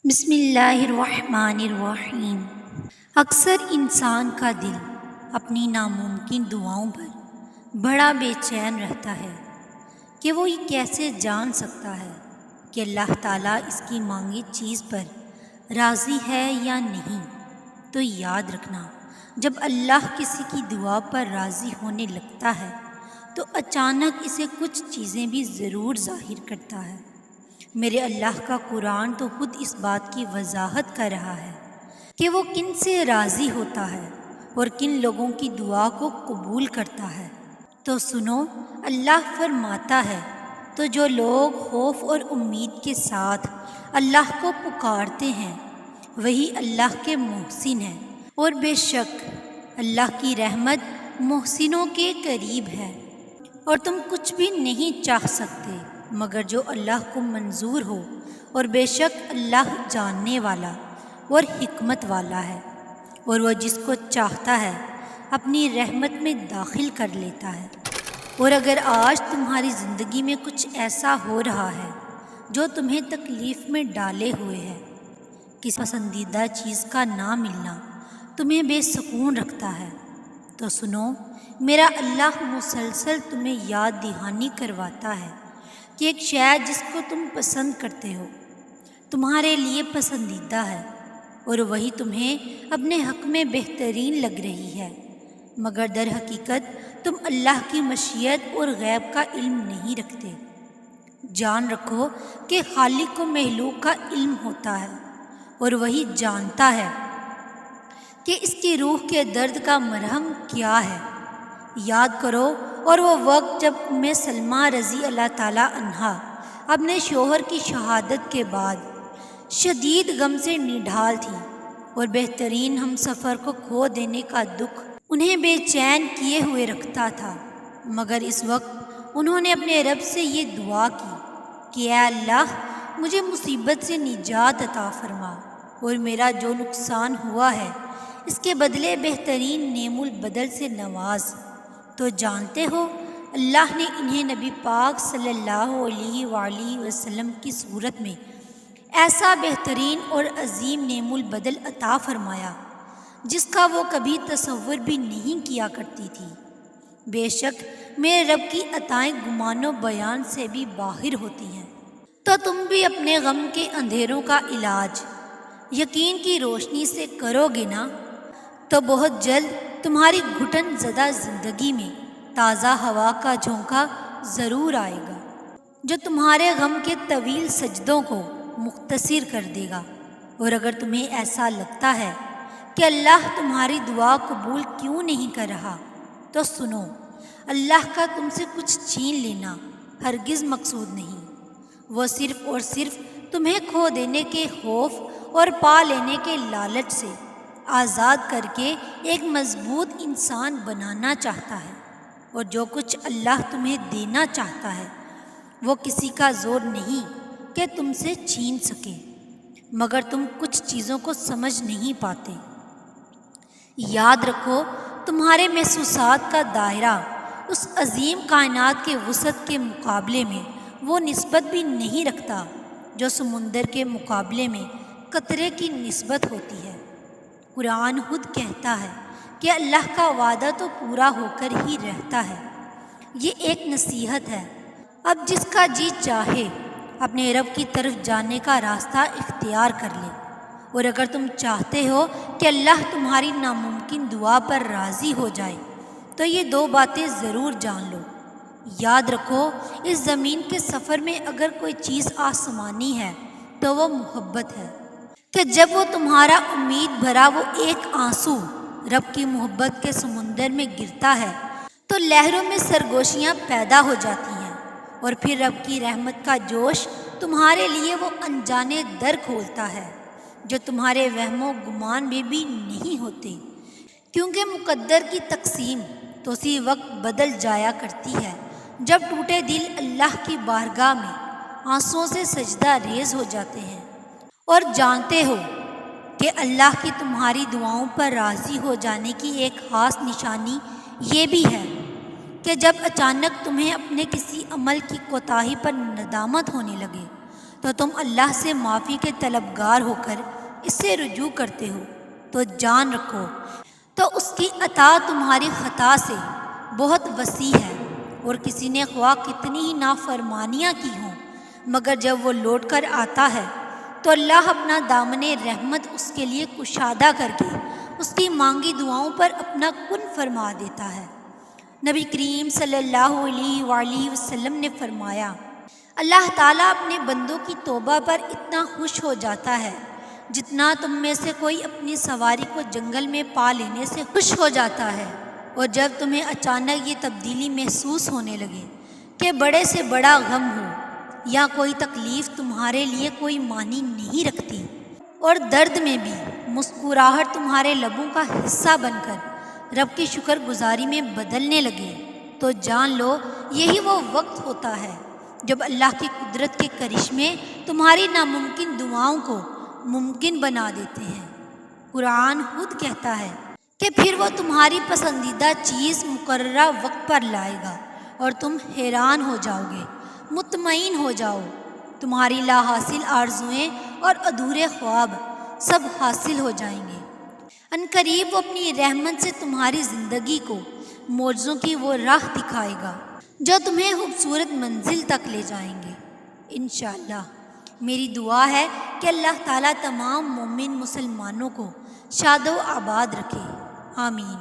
بسم اللہ الرحمن الرحیم۔ اکثر انسان کا دل اپنی ناممکن دعاؤں پر بڑا بے چین رہتا ہے کہ وہ یہ کیسے جان سکتا ہے کہ اللہ تعالیٰ اس کی مانگی چیز پر راضی ہے یا نہیں۔ تو یاد رکھنا، جب اللہ کسی کی دعا پر راضی ہونے لگتا ہے تو اچانک اسے کچھ چیزیں بھی ضرور ظاہر کرتا ہے۔ میرے اللہ کا قرآن تو خود اس بات کی وضاحت کر رہا ہے کہ وہ کن سے راضی ہوتا ہے اور کن لوگوں کی دعا کو قبول کرتا ہے۔ تو سنو، اللہ فرماتا ہے، تو جو لوگ خوف اور امید کے ساتھ اللہ کو پکارتے ہیں وہی اللہ کے محسن ہیں، اور بے شک اللہ کی رحمت محسنوں کے قریب ہے، اور تم کچھ بھی نہیں چاہ سکتے مگر جو اللہ کو منظور ہو، اور بے شک اللہ جاننے والا اور حکمت والا ہے، اور وہ جس کو چاہتا ہے اپنی رحمت میں داخل کر لیتا ہے۔ اور اگر آج تمہاری زندگی میں کچھ ایسا ہو رہا ہے جو تمہیں تکلیف میں ڈالے ہوئے ہے، کسی پسندیدہ چیز کا نہ ملنا تمہیں بے سکون رکھتا ہے، تو سنو، میرا اللہ مسلسل تمہیں یاد دہانی کرواتا ہے کہ ایک شے جس کو تم پسند کرتے ہو تمہارے لیے پسندیدہ ہے، اور وہی تمہیں اپنے حق میں بہترین لگ رہی ہے، مگر در حقیقت تم اللہ کی مشیت اور غیب کا علم نہیں رکھتے۔ جان رکھو کہ خالق و مخلوق کا علم ہوتا ہے، اور وہی جانتا ہے کہ اس کی روح کے درد کا مرہم کیا ہے۔ یاد کرو اور وہ وقت جب سلمہ رضی اللہ تعالیٰ عنہا اپنے شوہر کی شہادت کے بعد شدید غم سے نڈھال تھی، اور بہترین ہم سفر کو کھو دینے کا دکھ انہیں بے چین کیے ہوئے رکھتا تھا، مگر اس وقت انہوں نے اپنے رب سے یہ دعا کی کہ اے اللہ، مجھے مصیبت سے نجات عطا فرما، اور میرا جو نقصان ہوا ہے اس کے بدلے بہترین نعم البدل سے نواز۔ تو جانتے ہو، اللہ نے انہیں نبی پاک صلی اللہ علیہ وآلہ وسلم کی صورت میں ایسا بہترین اور عظیم نعم البدل عطا فرمایا جس کا وہ کبھی تصور بھی نہیں کیا کرتی تھی۔ بے شک میرے رب کی عطائیں گمان و بیان سے بھی باہر ہوتی ہیں۔ تو تم بھی اپنے غم کے اندھیروں کا علاج یقین کی روشنی سے کرو گے نا، تو بہت جلد تمہاری گھٹن زدہ زندگی میں تازہ ہوا کا جھونکا ضرور آئے گا جو تمہارے غم کے طویل سجدوں کو مختصر کر دے گا۔ اور اگر تمہیں ایسا لگتا ہے کہ اللہ تمہاری دعا قبول کیوں نہیں کر رہا، تو سنو، اللہ کا تم سے کچھ چھین لینا ہرگز مقصود نہیں، وہ صرف اور صرف تمہیں کھو دینے کے خوف اور پا لینے کے لالچ سے آزاد کر کے ایک مضبوط انسان بنانا چاہتا ہے۔ اور جو کچھ اللہ تمہیں دینا چاہتا ہے وہ کسی کا زور نہیں کہ تم سے چھین سکے، مگر تم کچھ چیزوں کو سمجھ نہیں پاتے۔ یاد رکھو، تمہارے محسوسات کا دائرہ اس عظیم کائنات کے وسعت کے مقابلے میں وہ نسبت بھی نہیں رکھتا جو سمندر کے مقابلے میں قطرے کی نسبت ہوتی ہے۔ قرآن خود کہتا ہے کہ اللہ کا وعدہ تو پورا ہو کر ہی رہتا ہے۔ یہ ایک نصیحت ہے، اب جس کا جی چاہے اپنے رب کی طرف جانے کا راستہ اختیار کر لے۔ اور اگر تم چاہتے ہو کہ اللہ تمہاری ناممکن دعا پر راضی ہو جائے تو یہ دو باتیں ضرور جان لو۔ یاد رکھو، اس زمین کے سفر میں اگر کوئی چیز آسمانی ہے تو وہ محبت ہے، کہ جب وہ تمہارا امید بھرا وہ ایک آنسو رب کی محبت کے سمندر میں گرتا ہے تو لہروں میں سرگوشیاں پیدا ہو جاتی ہیں، اور پھر رب کی رحمت کا جوش تمہارے لیے وہ انجانے در کھولتا ہے جو تمہارے وہم و گمان میں بھی نہیں ہوتے، کیونکہ مقدر کی تقسیم تو اسی وقت بدل جایا کرتی ہے جب ٹوٹے دل اللہ کی بارگاہ میں آنسوؤں سے سجدہ ریز ہو جاتے ہیں۔ اور جانتے ہو کہ اللہ کی تمہاری دعاؤں پر راضی ہو جانے کی ایک خاص نشانی یہ بھی ہے کہ جب اچانک تمہیں اپنے کسی عمل کی کوتاہی پر ندامت ہونے لگے تو تم اللہ سے معافی کے طلبگار ہو کر اس سے رجوع کرتے ہو تو جان رکھو تو اس کی عطا تمہاری خطا سے بہت وسیع ہے، اور کسی نے خواہ کتنی ہی نافرمانیاں کی ہوں مگر جب وہ لوٹ کر آتا ہے تو اللہ اپنا دامن رحمت اس کے لیے کشادہ کر کے اس کی مانگی دعاؤں پر اپنا کن فرما دیتا ہے۔ نبی کریم صلی اللہ علیہ وآلہ وسلم نے فرمایا، اللہ تعالیٰ اپنے بندوں کی توبہ پر اتنا خوش ہو جاتا ہے جتنا تم میں سے کوئی اپنی سواری کو جنگل میں پا لینے سے خوش ہو جاتا ہے، اور جب تمہیں اچانک یہ تبدیلی محسوس ہونے لگے کہ بڑے سے بڑا غم ہو یا کوئی تکلیف تمہارے لیے کوئی معنی نہیں رکھتی، اور درد میں بھی مسکراہٹ تمہارے لبوں کا حصہ بن کر رب کی شکر گزاری میں بدلنے لگے، تو جان لو یہی وہ وقت ہوتا ہے جب اللہ کی قدرت کے کرشمے تمہاری ناممکن دعاؤں کو ممکن بنا دیتے ہیں۔ قرآن خود کہتا ہے کہ پھر وہ تمہاری پسندیدہ چیز مقررہ وقت پر لائے گا اور تم حیران ہو جاؤ گے، مطمئن ہو جاؤ، تمہاری لا حاصل آرزوئیں اور ادھورے خواب سب حاصل ہو جائیں گے۔ ان قریب وہ اپنی رحمت سے تمہاری زندگی کو معجزوں کی وہ راہ دکھائے گا جو تمہیں خوبصورت منزل تک لے جائیں گے انشاءاللہ۔ میری دعا ہے کہ اللہ تعالیٰ تمام مومن مسلمانوں کو شاد و آباد رکھے، آمین۔